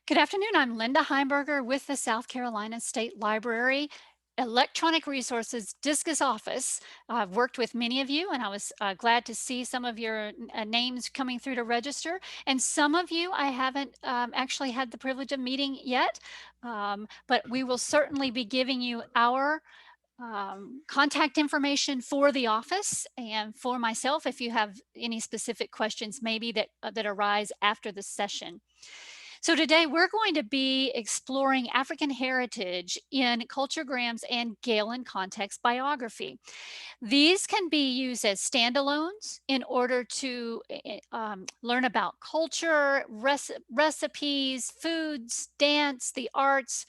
Good afternoon. I'm Linda Heimberger with the South Carolina State Library Electronic Resources Discus office. I've worked with many of you, and I was glad to see some of your names coming through to register. And some of you I haven't actually had the privilege of meeting yet, but we will certainly be giving you our contact information for the office and for myself if you have any specific questions maybe that arise after the session. So today we're going to be exploring African heritage in CultureGrams and Gale in Context Biography. These can be used as standalones in order to learn about culture, recipes, foods, dance, the arts,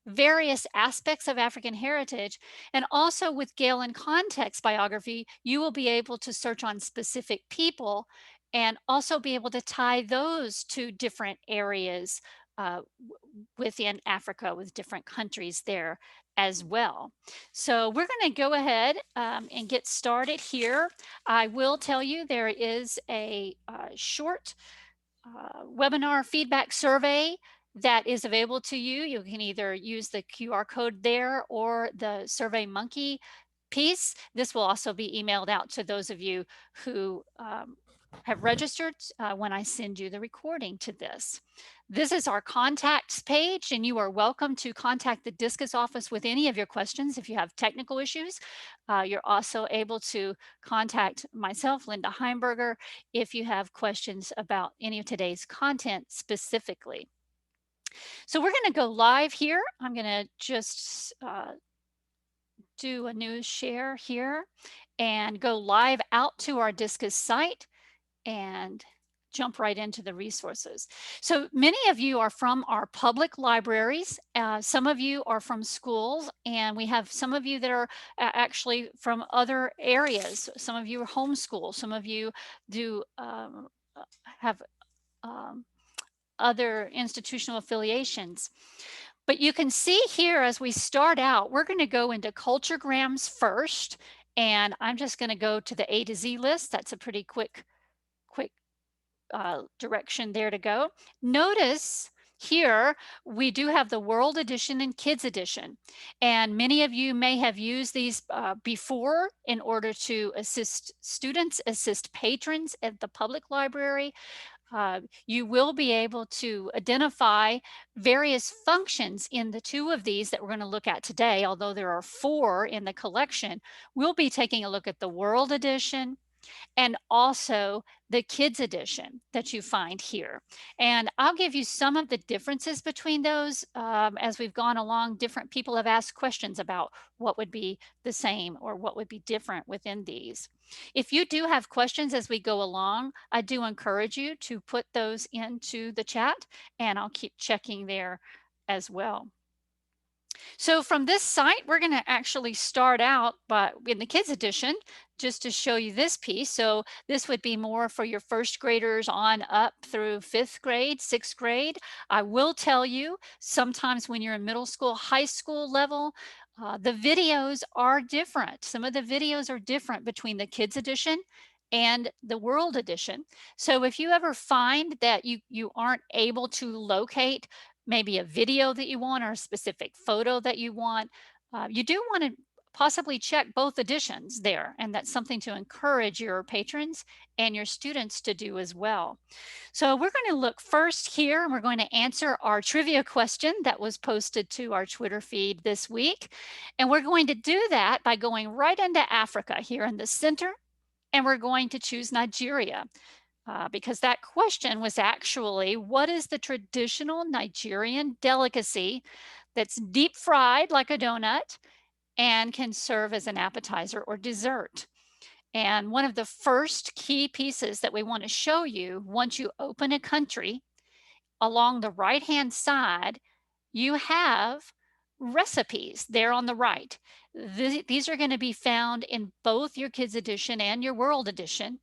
various aspects of African heritage. And also with Gale in Context Biography, you will be able to search on specific people and also be able to tie those to different areas within Africa with different countries there as well. So we're going to go ahead and get started here. I will tell you there is a short webinar feedback survey that is available to you. You can either use the QR code there or the Survey Monkey piece. This will also be emailed out to those of you who have registered when I send you the recording to this. This is our contacts page, and you are welcome to contact the Discus office with any of your questions if you have technical issues. You're also able to contact myself, Linda Heimberger, if you have questions about any of today's content specifically. So we're going to go live here. I'm going to just do a new share here and go live out to our Discus site and jump right into the resources. So many of you are from our public libraries. Some of you are from schools, and we have some of you that are actually from other areas. Some of you are homeschool. Some of you do have um, other institutional affiliations. But you can see here as we start out, we're going to go into CultureGrams first, and I'm just going to go to the A to Z list. That's a pretty quick direction there to go. Notice here we do have the World Edition and Kids Edition, and many of you may have used these before in order to assist students, assist patrons at the public library. You will be able to identify various functions in the two of these that we're going to look at today. Although there are four in the collection, we'll be taking a look at the World Edition and also the kids edition that you find here. And I'll give you some of the differences between those as we've gone along. Different people have asked questions about what would be the same or what would be different within these. If you do have questions as we go along, I do encourage you to put those into the chat, and I'll keep checking there as well. So from this site, we're going to actually start out in the kids edition, just to show you this piece. So this would be more for your first graders on up through fifth grade, sixth grade. I will tell you, sometimes when you're in middle school, high school level, the videos are different. Some of the videos are different between the kids edition and the world edition. So if you ever find that you aren't able to locate maybe a video that you want or a specific photo that you want, you do want to possibly check both editions there. And that's something to encourage your patrons and your students to do as well. So we're going to look first here, and we're going to answer our trivia question that was posted to our Twitter feed this week. And we're going to do that by going right into Africa here in the center, and we're going to choose Nigeria. Because that question was actually, what is the traditional Nigerian delicacy that's deep fried like a donut and can serve as an appetizer or dessert? And one of the first key pieces that we want to show you, once you open a country, along the right-hand side, you have recipes there on the right. These are going to be found in both your Kids Edition and your World Edition.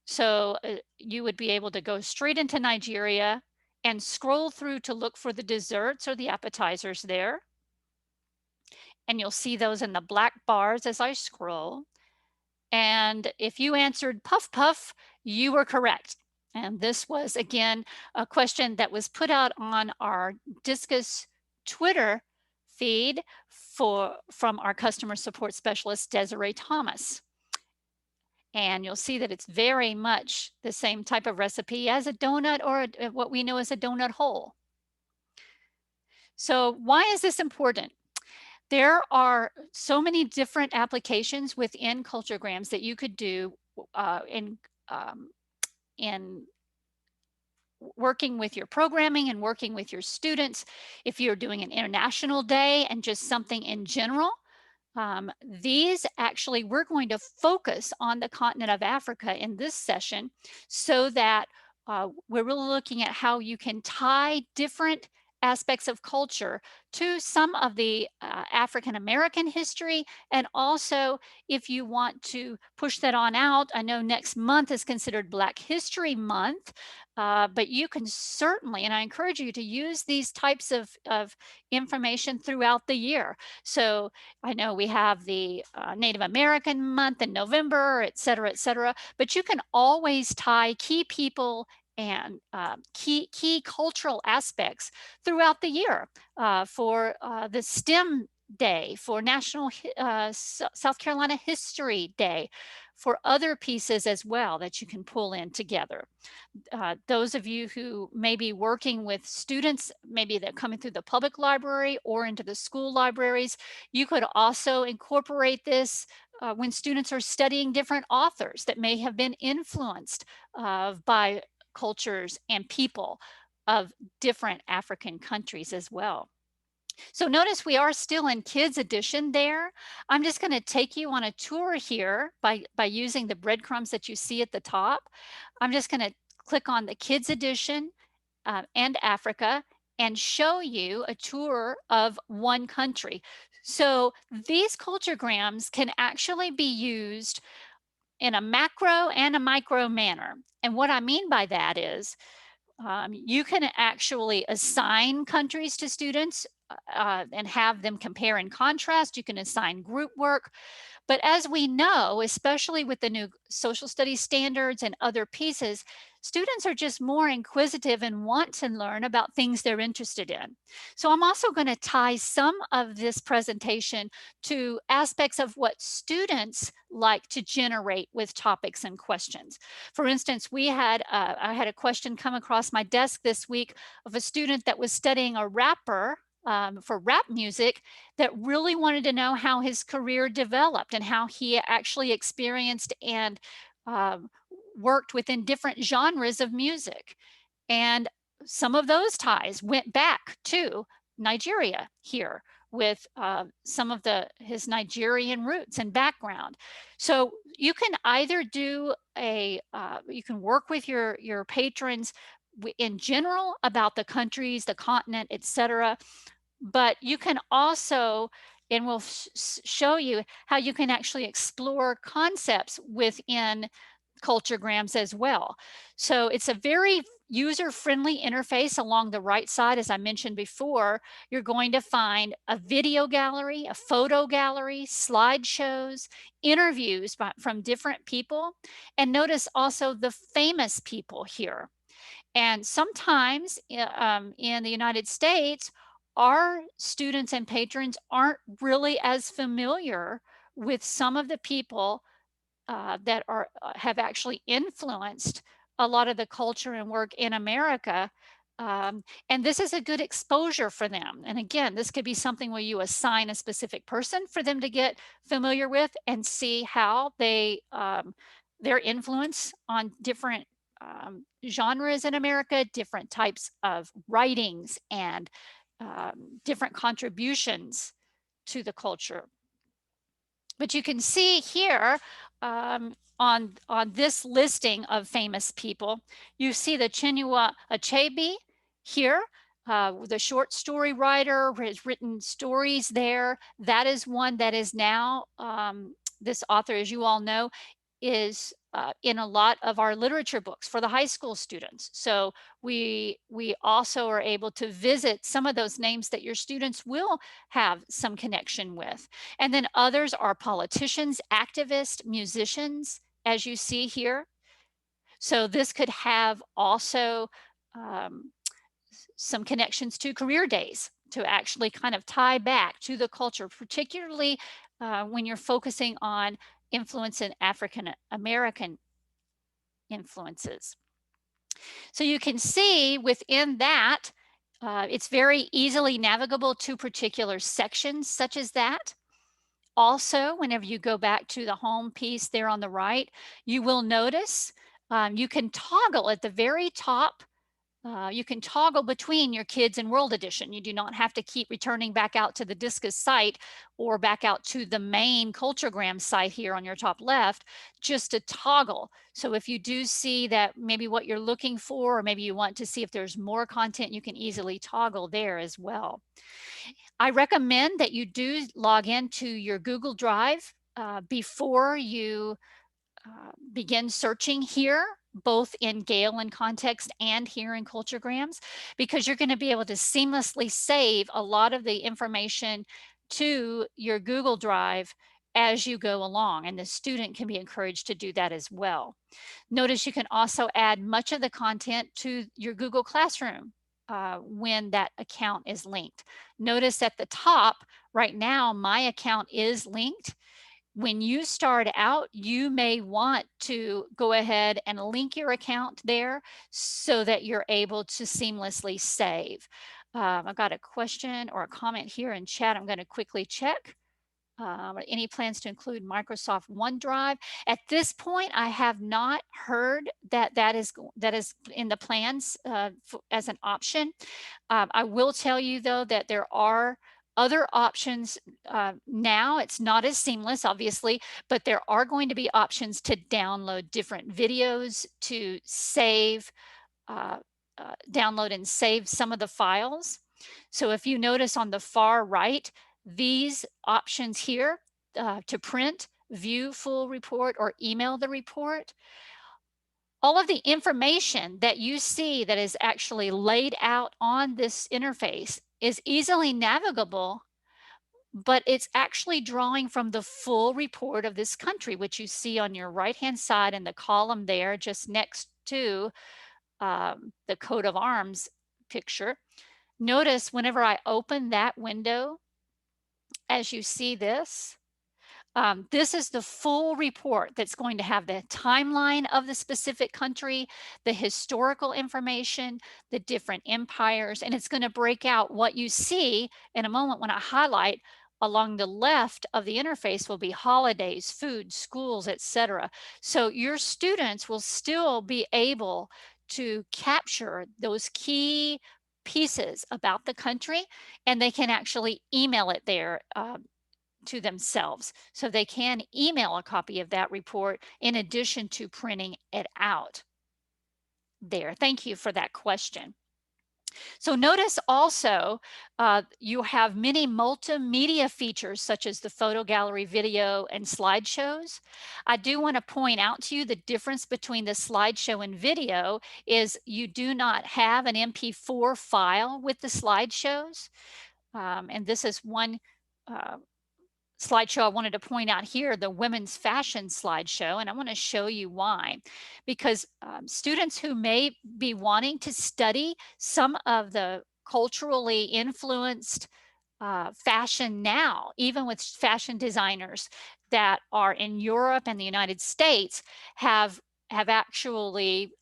So you would be able to go straight into Nigeria and scroll through to look for the desserts or the appetizers there. And you'll see those in the black bars as I scroll. And if you answered puff puff, you were correct. And this was, again, a question that was put out on our Discus Twitter feed from our customer support specialist, Desiree Thomas. And you'll see that it's very much the same type of recipe as a donut or what we know as a donut hole. So why is this important? There are so many different applications within CultureGrams that you could do um, in working with your programming and working with your students. If you're doing an international day and just something in general, these actually, we're going to focus on the continent of Africa in this session so that we're really looking at how you can tie different aspects of culture to some of the African American history. And also, if you want to push that on out, I know next month is considered Black History Month, but you can certainly, and I encourage you to use these types of information throughout the year. So I know we have the Native American month in November, et cetera, but you can always tie key people and key cultural aspects throughout the year for the STEM Day, for South Carolina History Day, for other pieces as well that you can pull in together. Those of you who may be working with students, maybe they're coming through the public library or into the school libraries, you could also incorporate this when students are studying different authors that may have been influenced by cultures and people of different African countries as well. So notice we are still in kids edition there. I'm just going to take you on a tour here by using the breadcrumbs that you see at the top. I'm just going to click on the kids edition and Africa and show you a tour of one country. So these culturegrams can actually be used in a macro and a micro manner. And what I mean by that is you can actually assign countries to students and have them compare and contrast. You can assign group work. But as we know, especially with the new social studies standards and other pieces, students are just more inquisitive and want to learn about things they're interested in. So I'm also going to tie some of this presentation to aspects of what students like to generate with topics and questions. For instance, I had a question come across my desk this week of a student that was studying a rapper for rap music that really wanted to know how his career developed and how he actually experienced and um, worked within different genres of music. And some of those ties went back to Nigeria here with some of his Nigerian roots and background. So you can either you can work with your patrons in general about the countries, the continent, etc. But you can also, and we'll show you how you can actually explore concepts within CultureGrams as well. So it's a very user-friendly interface. Along the right side, as I mentioned before, you're going to find a video gallery, a photo gallery, slideshows, interviews from different people. And notice also the famous people here. And sometimes in the United States, our students and patrons aren't really as familiar with some of the people that have actually influenced a lot of the culture and work in America. And this is a good exposure for them. And again, this could be something where you assign a specific person for them to get familiar with and see how their influence on different genres in America, different types of writings, and different contributions to the culture. But you can see here on this listing of famous people, you see the Chinua Achebe here, the short story writer has written stories there. That is one that is now, this author, as you all know, is in a lot of our literature books for the high school students. So we also are able to visit some of those names that your students will have some connection with. And then others are politicians, activists, musicians, as you see here. So this could have also um, some connections to career days to actually kind of tie back to the culture, particularly when you're focusing on influence in African American influences. So you can see within that, it's very easily navigable to particular sections such as that. Also, whenever you go back to the home piece there on the right, you will notice you can toggle at the very top. You can toggle between your Kids and World Edition. You do not have to keep returning back out to the Discus site or back out to the main CultureGrams site here on your top left, just to toggle. So if you do see that maybe what you're looking for, or maybe you want to see if there's more content, you can easily toggle there as well. I recommend that you do log into your Google Drive before you begin searching here, both in Gale and Context and here in CultureGrams, because you're going to be able to seamlessly save a lot of the information to your Google Drive as you go along, and the student can be encouraged to do that as well. Notice you can also add much of the content to your Google Classroom when that account is linked. Notice at the top, right now, my account is linked. When you start out, you may want to go ahead and link your account there so that you're able to seamlessly save. I've got a question or a comment here in chat. I'm going to quickly check. Any plans to include Microsoft OneDrive? At this point, I have not heard that that is in the plans as an option. I will tell you though that there are other options now. It's not as seamless, obviously, but there are going to be options to download different videos, to save, uh, download and save some of the files. So if you notice on the far right, these options here to print, view full report, or email the report, all of the information that you see that is actually laid out on this interface is easily navigable, but it's actually drawing from the full report of this country, which you see on your right-hand side in the column there, just next to the coat of arms picture. Notice whenever I open that window, as you see this is the full report that's going to have the timeline of the specific country, the historical information, the different empires, and it's going to break out what you see in a moment when I highlight. Along the left of the interface will be holidays, food, schools, etc. So your students will still be able to capture those key pieces about the country, and they can actually email it there to themselves. So they can email a copy of that report in addition to printing it out there. Thank you for that question. So notice also you have many multimedia features such as the photo gallery, video, and slideshows. I do want to point out to you the difference between the slideshow and video is you do not have an MP4 file with the slideshows. And this is one slideshow I wanted to point out here, the women's fashion slideshow, and I want to show you why. Because students who may be wanting to study some of the culturally influenced fashion now, even with fashion designers that are in Europe and the United States, have actually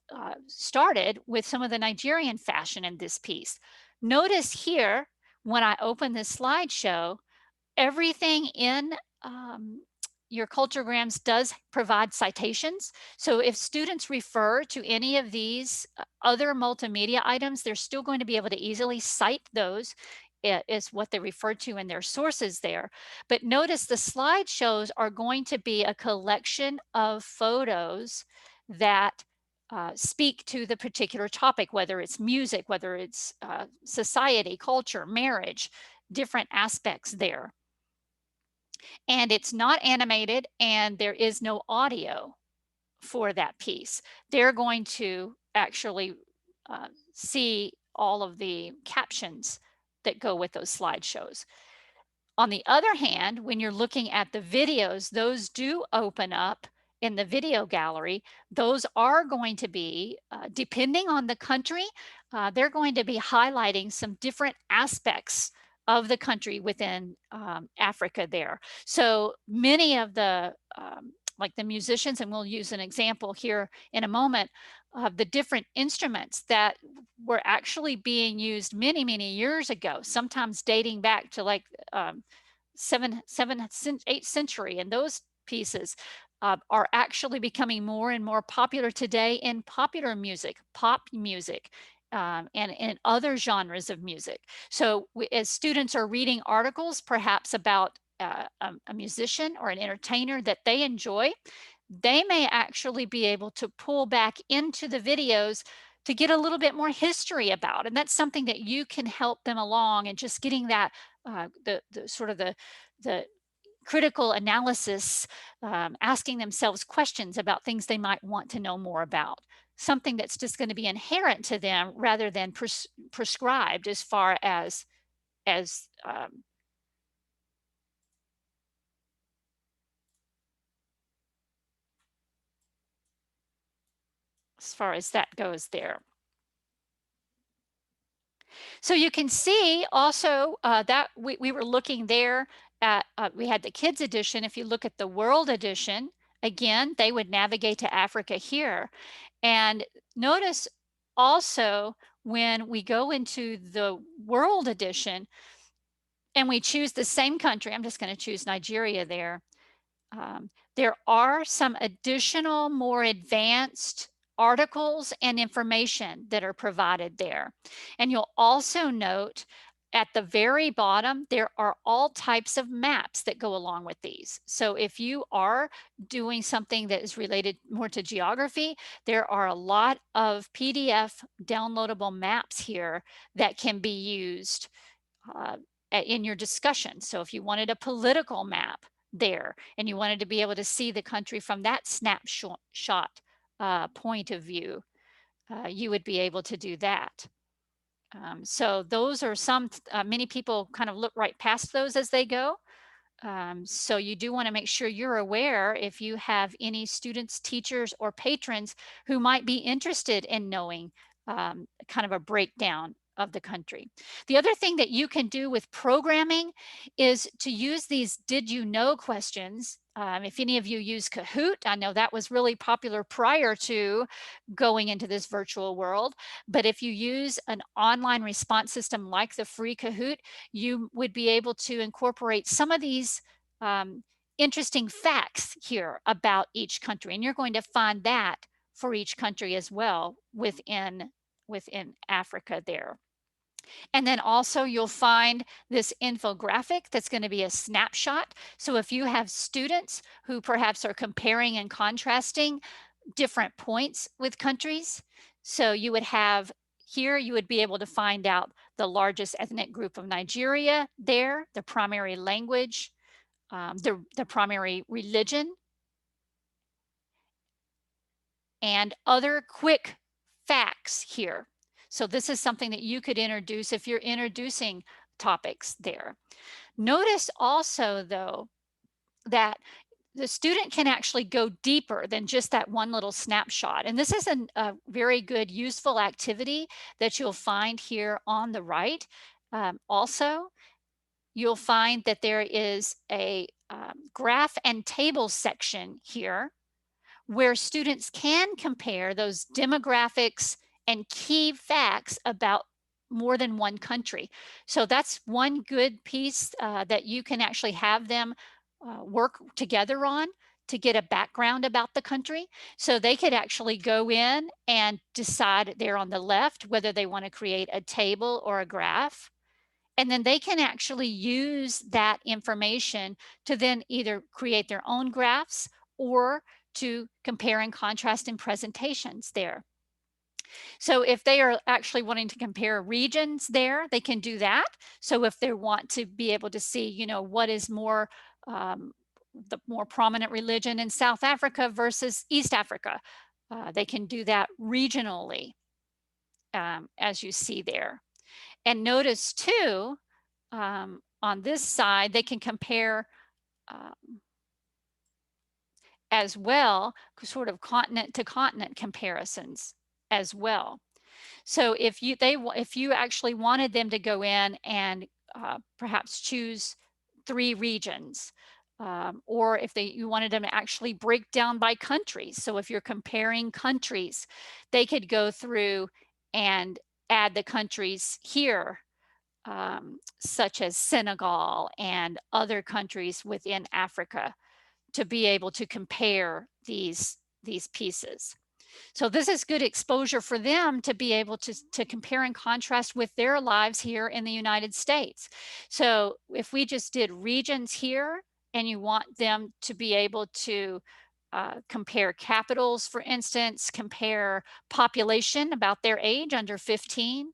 started with some of the Nigerian fashion in this piece. Notice here, when I open this slideshow, everything in your CultureGrams does provide citations. So if students refer to any of these other multimedia items, they're still going to be able to easily cite those is what they refer to in their sources there. But notice the slideshows are going to be a collection of photos that speak to the particular topic, whether it's music, whether it's society, culture, marriage, different aspects there. And it's not animated and there is no audio for that piece. They're going to actually see all of the captions that go with those slideshows. On the other hand, when you're looking at the videos, those do open up in the video gallery, those are going to be, depending on the country, they're going to be highlighting some different aspects of the country within Africa there. So many of the, like the musicians, and we'll use an example here in a moment, of the different instruments that were actually being used many, many years ago, sometimes dating back to like eighth century, and those pieces are actually becoming more and more popular today in popular music, pop music, and other genres of music. So as students are reading articles, perhaps about a musician or an entertainer that they enjoy, they may actually be able to pull back into the videos to get a little bit more history about. And that's something that you can help them along, and just getting that the sort of the critical analysis, asking themselves questions about things they might want to know more about. Something that's just going to be inherent to them rather than prescribed as um, as far as that goes there. So you can see also that we were looking there at, we had the kids edition. If you look at the world edition, again, they would navigate to Africa here. And notice also when we go into the world edition and we choose the same country, I'm just going to choose Nigeria there. There are some additional, more advanced articles and information that are provided there. And you'll also note at the very bottom, there are all types of maps that go along with these. So if you are doing something that is related more to geography, there are a lot of PDF downloadable maps here that can be used uh, in your discussion. So if you wanted a political map there and you wanted to be able to see the country from that snapshot point of view, you would be able to do that. So those are some, many people kind of look right past those as they go. So you do want to make sure you're aware if you have any students, teachers, or patrons who might be interested in knowing kind of a breakdown of the country. The other thing that you can do with programming is to use these did you know questions. If any of you use Kahoot, I know that was really popular prior to going into this virtual world. But if you use an online response system like the free Kahoot, you would be able to incorporate some of these interesting facts here about each country. And you're going to find that for each country as well within Africa there. And then also you'll find this infographic that's going to be a snapshot. So if you have students who perhaps are comparing and contrasting different points with countries, so you would have here, you would be able to find out the largest ethnic group of Nigeria there, the primary language, the primary religion, and other quick facts here. So this is something that you could introduce if you're introducing topics there. Notice also, though, that the student can actually go deeper than just that one little snapshot. And this is a very good, useful activity that you'll find here on the right. Also, you'll find that there is a graph and table section here where students can compare those demographics and key facts about more than one country. So that's one good piece that you can actually have them work together on to get a background about the country. So they could actually go in and decide there on the left whether they want to create a table or a graph. And then they can actually use that information to then either create their own graphs or to compare and contrast in presentations there. So if they are actually wanting to compare regions there, they can do that. So if they want to be able to see, you know, what is more the more prominent religion in South Africa versus East Africa, they can do that regionally, as you see there. And notice too, on this side, they can compare um, as well, sort of continent to continent comparisons as well. So if you actually wanted them to go in and perhaps choose 3 regions, or if you wanted them to actually break down by countries. So if you're comparing countries, they could go through and add the countries here, such as Senegal and other countries within Africa, to be able to compare these pieces. So this is good exposure for them to be able to compare and contrast with their lives here in the United States. So if we just did regions here and you want them to be able to compare capitals, for instance, compare population about their age under 15,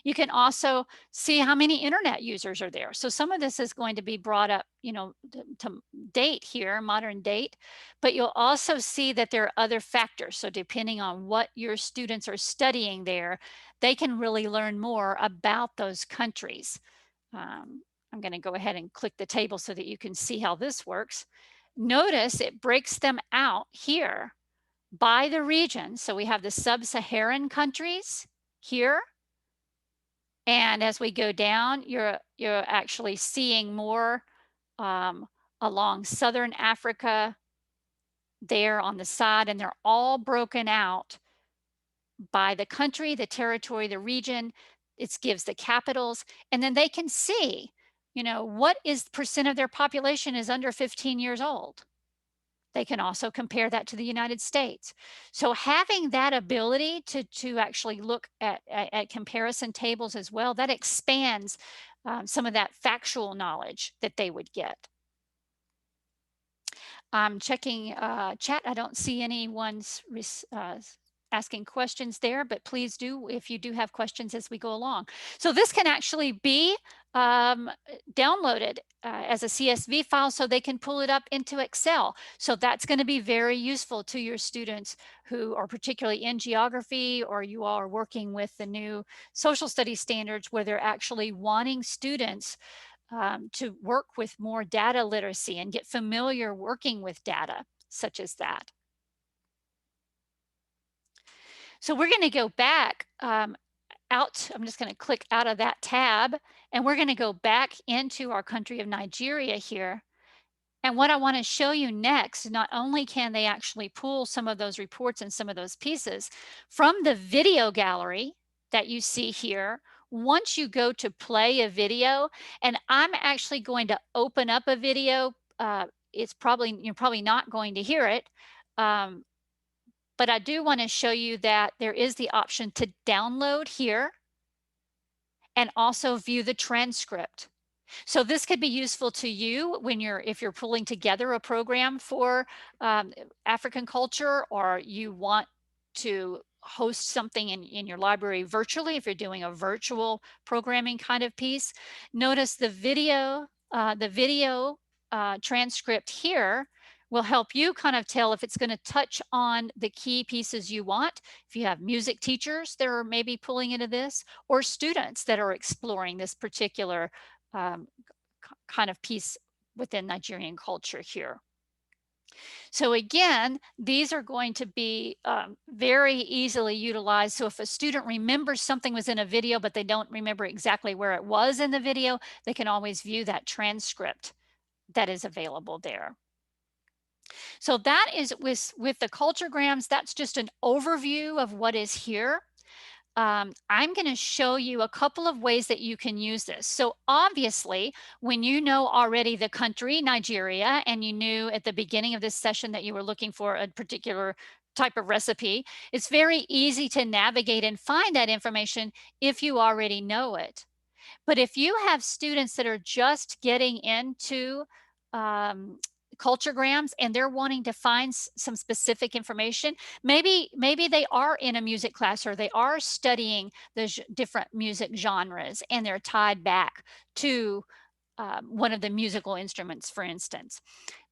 you can also see how many internet users are there. So some of this is going to be brought up, to date here, modern date, but you'll also see that there are other factors. So depending on what your students are studying there, they can really learn more about those countries. I'm going to go ahead and click the table so that you can see how this works. Notice it breaks them out here by the region. So we have the sub-Saharan countries here. And as we go down, you're actually seeing more along Southern Africa there on the side, and they're all broken out by the country, the territory, the region. It gives the capitals, and then they can see, what is percent of their population is under 15 years old. They can also compare that to the United States. So having that ability to actually look at comparison tables as well, that expands some of that factual knowledge that they would get. I'm checking chat. I don't see anyone's asking questions there, but please do if you do have questions as we go along. So this can actually be downloaded as a CSV file so they can pull it up into Excel. So that's going to be very useful to your students who are particularly in geography, or you all are working with the new social studies standards where they're actually wanting students to work with more data literacy and get familiar working with data such as that. So we're going to go back out. I'm just going to click out of that tab, and we're going to go back into our country of Nigeria here. And what I want to show you next, not only can they actually pull some of those reports and some of those pieces from the video gallery that you see here, once you go to play a video, and I'm actually going to open up a video, you're probably not going to hear it, but I do want to show you that there is the option to download here and also view the transcript. So this could be useful to you if you're pulling together a program for African culture, or you want to host something in your library virtually, if you're doing a virtual programming kind of piece. Notice the video transcript here will help you kind of tell if it's going to touch on the key pieces you want. If you have music teachers that are maybe pulling into this, or students that are exploring this particular kind of piece within Nigerian culture here. So again, these are going to be very easily utilized. So if a student remembers something was in a video, but they don't remember exactly where it was in the video, they can always view that transcript that is available there. So that is with the CultureGrams, that's just an overview of what is here. I'm going to show you a couple of ways that you can use this. So obviously, when you know already the country, Nigeria, and you knew at the beginning of this session that you were looking for a particular type of recipe, it's very easy to navigate and find that information if you already know it. But if you have students that are just getting into CultureGrams and they're wanting to find some specific information, maybe they are in a music class, or they are studying the different music genres, and they're tied back to one of the musical instruments, for instance.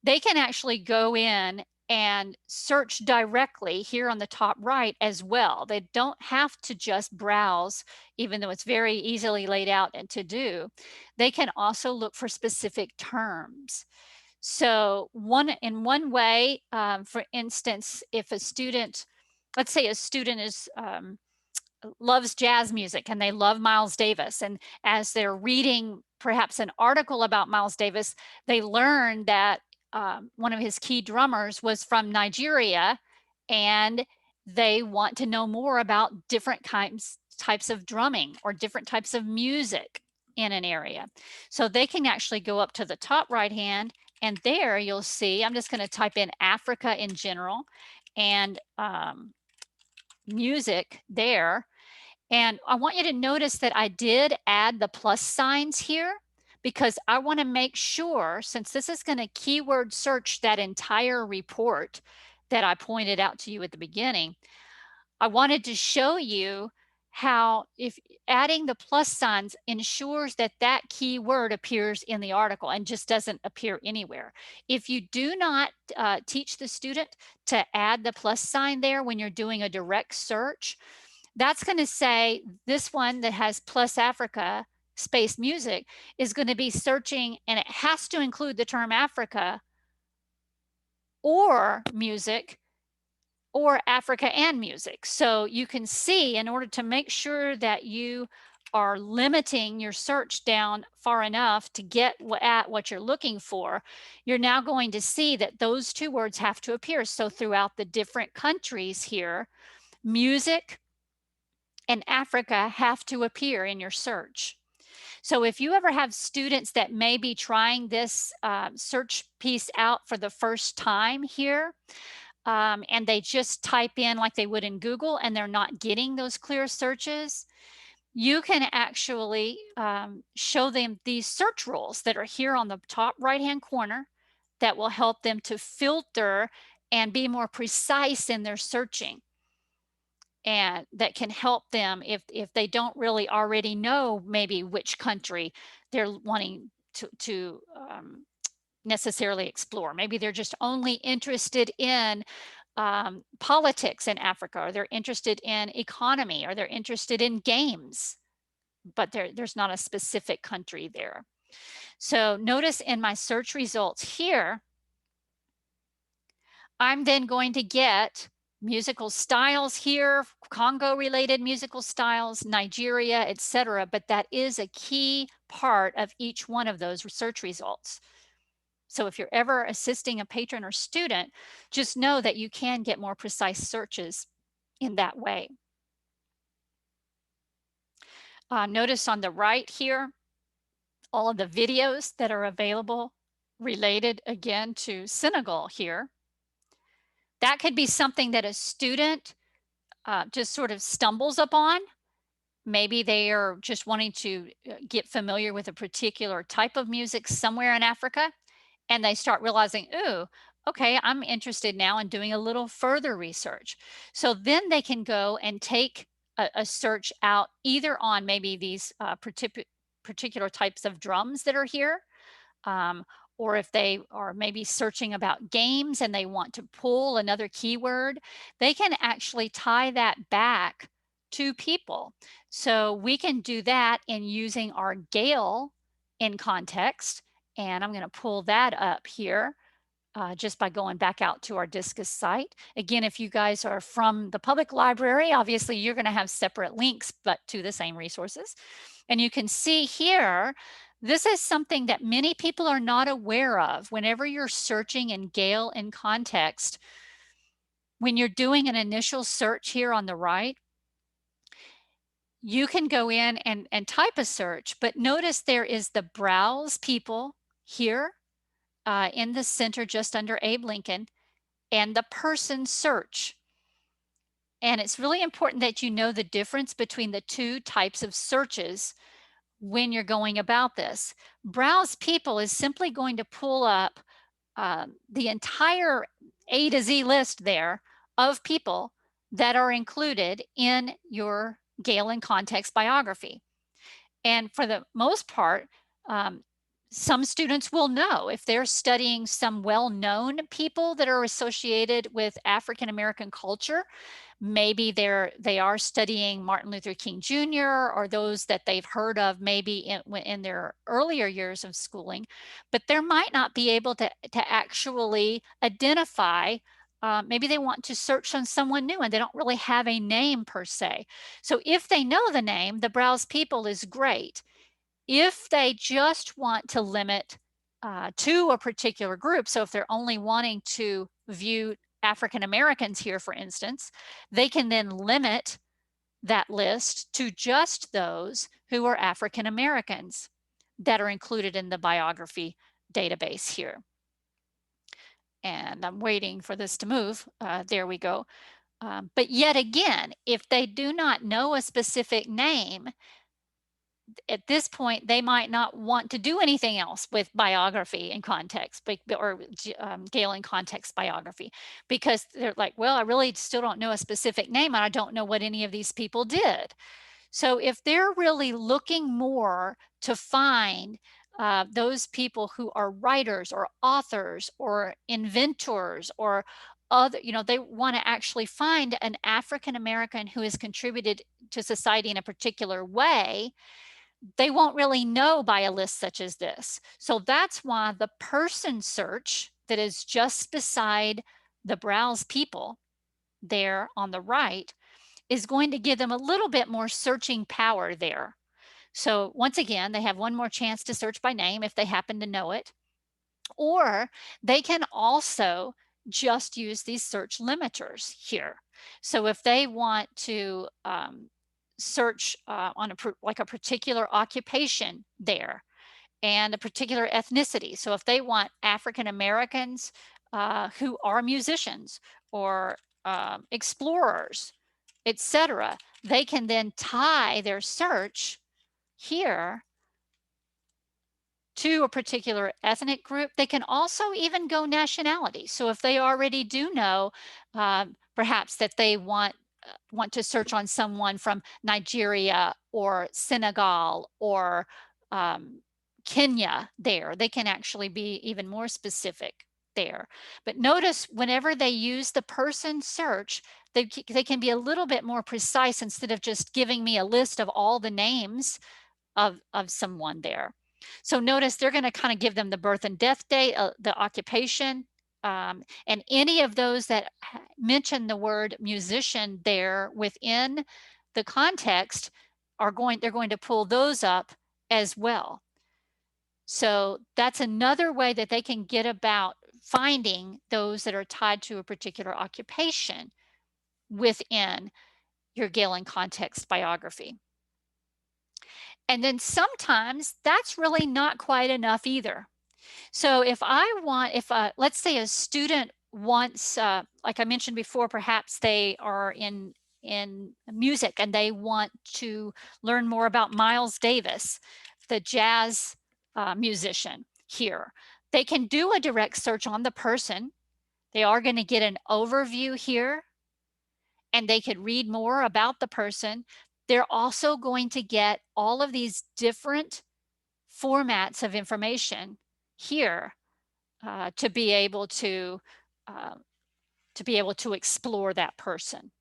They can actually go in and search directly here on the top right as well. They don't have to just browse, even though it's very easily laid out and to do. They can also look for specific terms. So in one way, for instance, if a student, let's say a student is loves jazz music and they love Miles Davis. And as they're reading perhaps an article about Miles Davis, they learn that one of his key drummers was from Nigeria, and they want to know more about different types of drumming or different types of music in an area. So they can actually go up to the top right hand, and there you'll see, I'm just going to type in Africa in general and music there, and I want you to notice that I did add the plus signs here because I want to make sure, since this is going to keyword search that entire report that I pointed out to you at the beginning, I wanted to show you how if adding the plus signs ensures that that keyword appears in the article and just doesn't appear anywhere. If you do not teach the student to add the plus sign there when you're doing a direct search, that's going to say this one that has plus Africa space music is going to be searching, and it has to include the term Africa or music or Africa and music. So you can see, in order to make sure that you are limiting your search down far enough to get at what you're looking for, you're now going to see that those two words have to appear. So throughout the different countries here, music and Africa have to appear in your search. So if you ever have students that may be trying this search piece out for the first time here, and they just type in like they would in Google and they're not getting those clear searches, you can actually show them these search rules that are here on the top right-hand corner that will help them to filter and be more precise in their searching, and that can help them if they don't really already know maybe which country they're wanting to necessarily explore. Maybe they're just only interested in politics in Africa, or they're interested in economy, or they're interested in games, but there's not a specific country there. So notice in my search results here, I'm then going to get musical styles here, Congo related musical styles, Nigeria, etc. But that is a key part of each one of those research results. So if you're ever assisting a patron or student, just know that you can get more precise searches in that way. Notice on the right here, all of the videos that are available related again to Senegal here. That could be something that a student just sort of stumbles upon. Maybe they are just wanting to get familiar with a particular type of music somewhere in Africa, and they start realizing, ooh, okay, I'm interested now in doing a little further research. So then they can go and take a search out either on maybe these particular types of drums that are here, um, or if they are maybe searching about games and they want to pull another keyword, they can actually tie that back to people. So we can do that in using our Gale in context. And I'm going to pull that up here just by going back out to our Discus site. Again, if you guys are from the public library, obviously you're going to have separate links, but to the same resources. And you can see here, this is something that many people are not aware of. Whenever you're searching in Gale in context, when you're doing an initial search here on the right, you can go in and type a search, but notice there is the browse people here in the center just under Abe Lincoln, and the person search. And it's really important that you know the difference between the two types of searches when you're going about this. Browse people is simply going to pull up the entire A to Z list there of people that are included in your Gale in Context biography. And for the most part, Some students will know if they're studying some well-known people that are associated with African American culture. Maybe they are studying Martin Luther King Jr. or those that they've heard of maybe in their earlier years of schooling, but they might not be able to actually identify. Maybe they want to search on someone new and they don't really have a name per se. So if they know the name, the browse people is great. If they just want to limit to a particular group, so if they're only wanting to view African Americans here, for instance, they can then limit that list to just those who are African Americans that are included in the biography database here. And I'm waiting for this to move. There we go. But yet again, if they do not know a specific name, at this point, they might not want to do anything else with biography and context, or Gale and context biography, because they're like, well, I really still don't know a specific name and I don't know what any of these people did. So if they're really looking more to find those people who are writers or authors or inventors or other, they want to actually find an African American who has contributed to society in a particular way, they won't really know by a list such as this. So that's why the person search that is just beside the browse people there on the right is going to give them a little bit more searching power there. So once again, they have one more chance to search by name if they happen to know it, or they can also just use these search limiters here. So if they want to search on like a particular occupation there and a particular ethnicity. So if they want African Americans who are musicians or explorers, etc., they can then tie their search here to a particular ethnic group. They can also even go nationality. So if they already do know perhaps that they want to search on someone from Nigeria or Senegal or Kenya there, they can actually be even more specific there. But notice whenever they use the person search, they can be a little bit more precise instead of just giving me a list of all the names of someone there. So notice they're going to kind of give them the birth and death date, the occupation, and any of those that mention the word musician there within the context they're going to pull those up as well. So that's another way that they can get about finding those that are tied to a particular occupation within your Gale and context biography. And then sometimes that's really not quite enough either. So if let's say a student wants, like I mentioned before, perhaps they are in music and they want to learn more about Miles Davis, the jazz musician here. They can do a direct search on the person. They are going to get an overview here and they could read more about the person. They're also going to get all of these different formats of information here to be able to explore that person.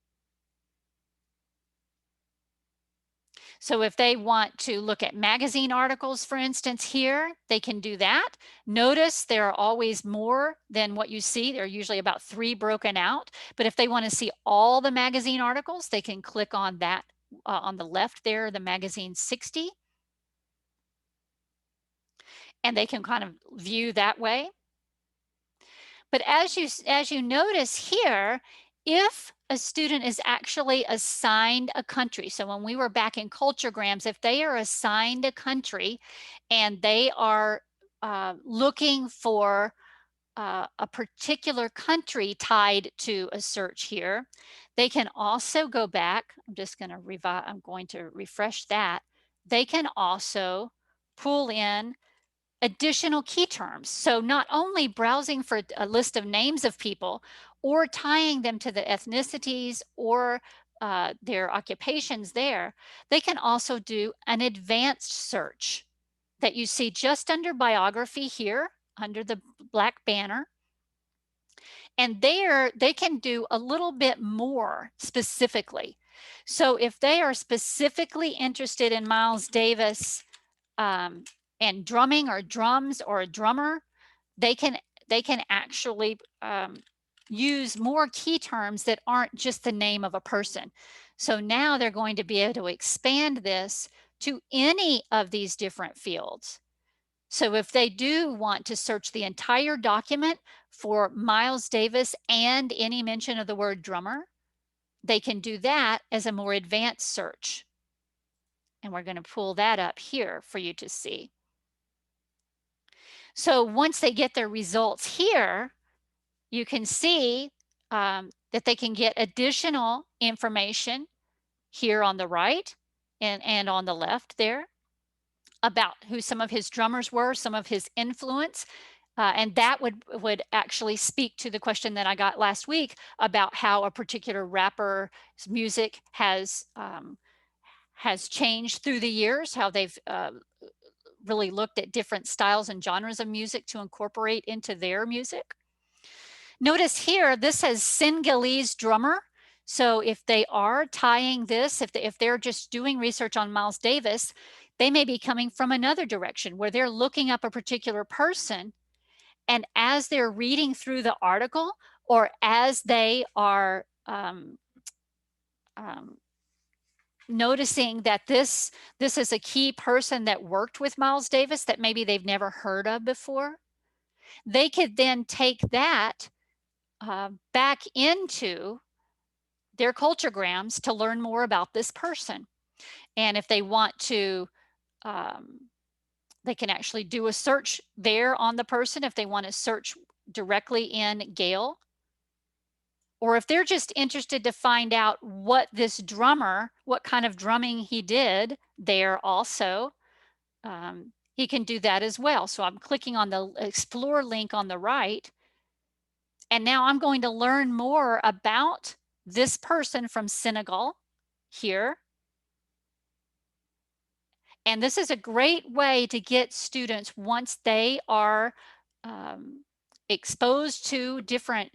So if they want to look at magazine articles, for instance, here, they can do that. Notice there are always more than what you see. There are usually about 3 broken out. But if they want to see all the magazine articles, they can click on that on the left there, the magazine 60. And they can kind of view that way. But as you notice here, if a student is actually assigned a country, so when we were back in CultureGrams, if they are assigned a country and they are looking for a particular country tied to a search here, they can also go back. I'm going to refresh that. They can also pull in additional key terms. So not only browsing for a list of names of people or tying them to the ethnicities or their occupations there, they can also do an advanced search that you see just under biography here, under the black banner. And there they can do a little bit more specifically. So if they are specifically interested in Miles Davis um, and drumming or drums or a drummer, they can actually use more key terms that aren't just the name of a person. So now they're going to be able to expand this to any of these different fields. So if they do want to search the entire document for Miles Davis and any mention of the word drummer, they can do that as a more advanced search. And we're going to pull that up here for you to see. So once they get their results here, you can see that they can get additional information here on the right and on the left there about who some of his drummers were, some of his influence. And that would actually speak to the question that I got last week about how a particular rapper's music has changed through the years, how they've really looked at different styles and genres of music to incorporate into their music. Notice here, this says Senegalese drummer. So if they are tying this, if they're just doing research on Miles Davis, they may be coming from another direction where they're looking up a particular person. And as they're reading through the article, or as they are noticing that this is a key person that worked with Miles Davis that maybe they've never heard of before, they could then take that back into their CultureGrams to learn more about this person. And if they want to, they can actually do a search there on the person if they want to search directly in Gale. Or if they're just interested to find out what this drummer, what kind of drumming he did there also, he can do that as well. So I'm clicking on the Explore link on the right. And now I'm going to learn more about this person from Senegal here. And this is a great way to get students, once they are exposed to different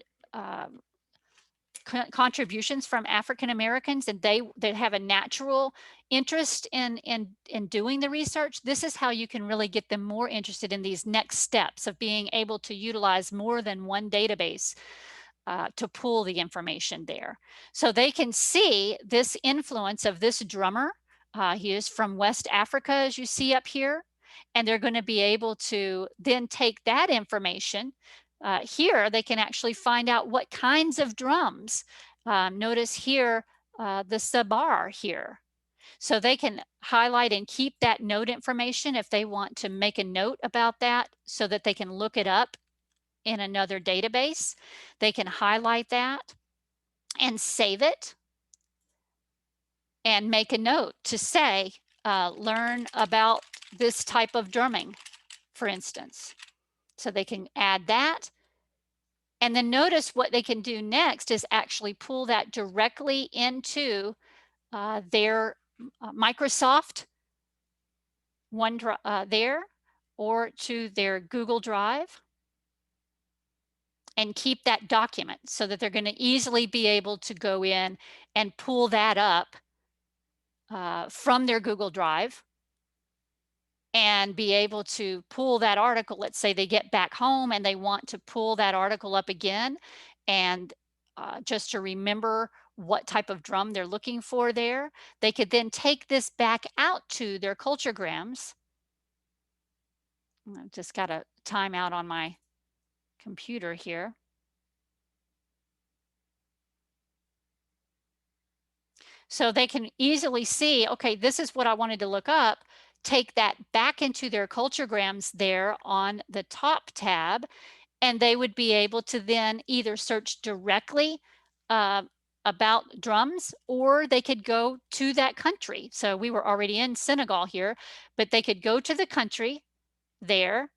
contributions from African Americans, and they have a natural interest in doing the research. This is how you can really get them more interested in these next steps of being able to utilize more than one database to pull the information there. So they can see this influence of this drummer. He is from West Africa, as you see up here, and they're going to be able to then take that information. Here, they can actually find out what kinds of drums. Notice here, the sabar here. So they can highlight and keep that note information if they want to make a note about that so that they can look it up in another database. They can highlight that and save it and make a note to say, learn about this type of drumming, for instance. So they can add that. And then notice what they can do next is actually pull that directly into their Microsoft OneDrive there, or to their Google Drive, and keep that document so that they're going to easily be able to go in and pull that up from their Google Drive and be able to pull that article. Let's say they get back home and they want to pull that article up again, and just to remember what type of drum they're looking for there, they could then take this back out to their CultureGrams. I've just got a timeout on my computer here. So they can easily see, okay, this is what I wanted to look up, take that back into their CultureGrams there on the top tab, and they would be able to then either search directly about drums, or they could go to that country. So we were already in Senegal here, but they could go to the country there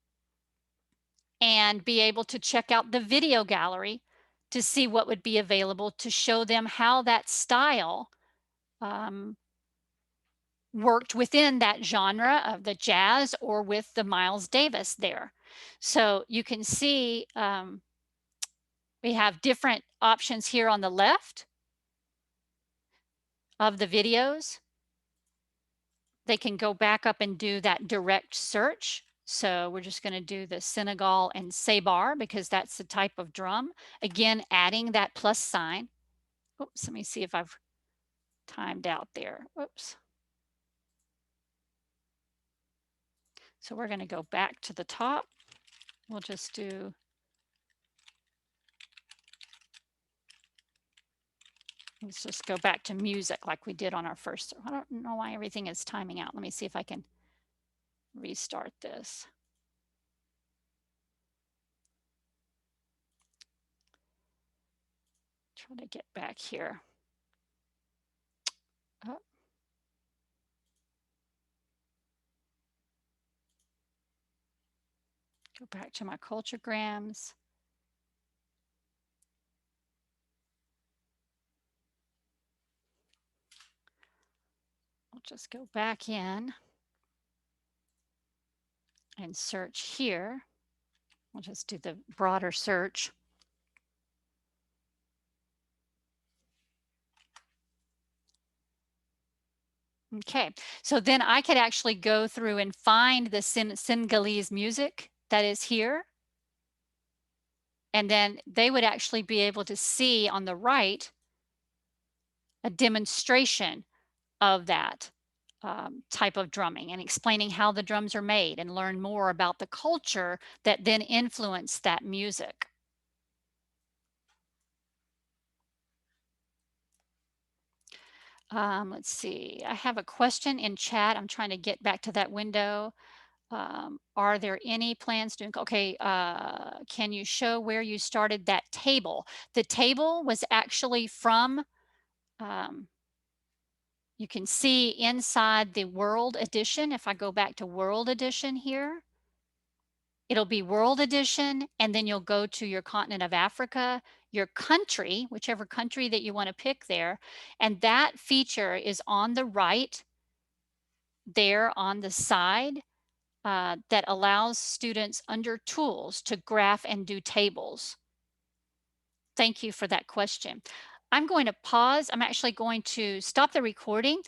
and be able to check out the video gallery to see what would be available to show them how that style worked within that genre of the jazz or with the Miles Davis there. So you can see we have different options here on the left of the videos. They can go back up and do that direct search. So we're just going to do the Senegal and Sabar because that's the type of drum. Again, adding that plus sign. Oops, let me see if I've timed out there. Oops. So we're going to go back to the top. We'll just do, let's just go back to music like we did on our first. I don't know why everything is timing out. Let me see if I can restart this. Try to get back here. Oh. Go back to my CultureGrams. I'll just go back in and search here. We'll just do the broader search. Okay, so then I could actually go through and find the Senegalese music that is here. And then they would actually be able to see on the right a demonstration of that type of drumming and explaining how the drums are made and learn more about the culture that then influenced that music. Let's see, I have a question in chat. I'm trying to get back to that window. Are there any plans to, okay, can you show where you started that table? The table was actually from, you can see inside the World Edition. If I go back to World Edition here, it'll be World Edition, and then you'll go to your continent of Africa, your country, whichever country that you want to pick there, and that feature is on the right there on the side. That allows students under tools to graph and do tables. Thank you for that question. I'm going to pause. I'm actually going to stop the recording